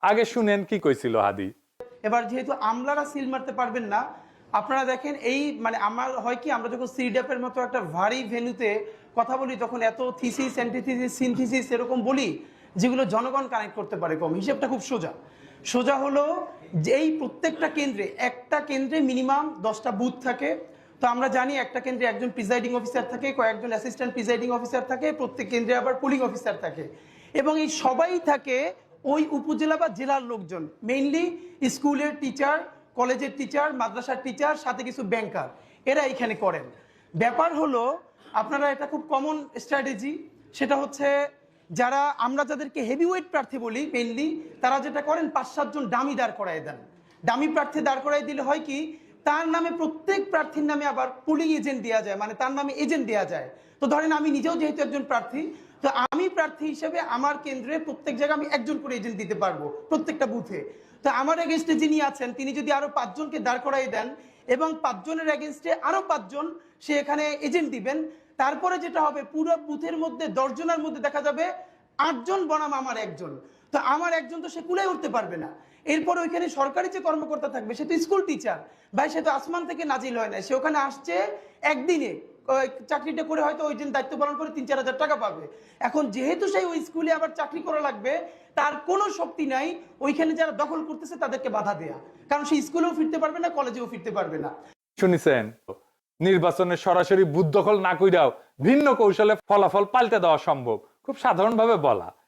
আগে শুনেন কি কইছিল হাদি। এবার যেহেতু আমলারা সিল মারতে পারবেন না, আপনারা দেখেন এই মানে আমার হয় কি, আমরা যখন সিডাপের মতো একটা ভারী ভেন্যুতে কথা বলি তখন এত থিসিস অ্যান্টিথিসিস সিনথিসিস এরকম বলি যেগুলো জনগণ কানেক্ট করতে পারে কম। হিসেবটা খুব সোজা। সোজা হলো যে এই প্রত্যেকটা কেন্দ্রে, একটা কেন্দ্রে মিনিমাম 10টা বুথ থাকে। তো আমরা জানি একটা কেন্দ্রে একজন প্রিজাইডিং অফিসার থাকে, কয়েকজন অ্যাসিস্ট্যান্ট প্রিজাইডিং অফিসার থাকে, প্রত্যেক কেন্দ্রে আবার পুলিং অফিসার থাকে, এবং এই সবাই থাকে ওই উপজেলা বা জেলার লোকজন, মেইনলি স্কুলের টিচার, কলেজের টিচার, মাদ্রাসার টিচার, সাথে কিছু ব্যাংকার, এরা এখানে করেন। ব্যাপার হলো আপনারা এটা খুব কমন স্ট্র্যাটেজি, সেটা হচ্ছে যারা আমরা যাদেরকে হেভিওয়েট প্রার্থী বলি মেইনলি, তারা যেটা করেন 5-7 জন ডামি দাঁড় করায় দেন। ডামি প্রার্থী দাঁড় করাই দিলে হয় কি, তার নামে প্রত্যেক প্রার্থীর নামে আবার পুলিং এজেন্ট দেওয়া যায়, মানে তার নামে এজেন্ট দেওয়া যায়। তো ধরেন আমি নিজেও যেহেতু একজন প্রার্থী, তো আমি প্রার্থী হিসেবে আমার কেন্দ্রে প্রত্যেক জায়গায় আমি একজন করে এজেন্ট দিতে পারবো প্রত্যেকটা বুথে। তো আমার এগেনস্টে যিনি আছেন তিনি যদি আরো 5 জনকে দাঁড় করাই দেন এবং 5 জনের এগেনস্টে আরো 5 জন সে এখানে এজেন্ট দিবেন, তারপরে যেটা হবে পুরো বুথের মধ্যে 10 জনের মধ্যে দেখা যাবে 8 জন বনাম আমার একজন। তো আমার একজন তো সে কুলাই উঠতে পারবে না। এরপর ওইখানে সরকারি যে কর্মকর্তা থাকবে সে তো স্কুল টিচার ভাই, সে তো আসমান থেকে নাজিল হয় না, সে ওখানে আসছে একদিনে চাকরিটা করে হয়তো ওই দিন দায়িত্ব পালন করে 3-4 হাজার টাকা পাবে। এখন যেহেতু সেই ওই স্কুলে আবার চাকরি করা লাগবে, তার কোনো শক্তি নাই ওইখানে যারা দখল করতেছে তাদেরকে বাধা দেয়া, কারণ সে স্কুলেও ফিরতে পারবে না, কলেজেও ফিরতে পারবে না। শুনিছেন, নির্বাচনে সরাসরি বুথ দখল না কইরাও ভিন্ন কৌশলে ফলাফল পাল্টে দেওয়া সম্ভব, খুব সাধারণভাবে বলা।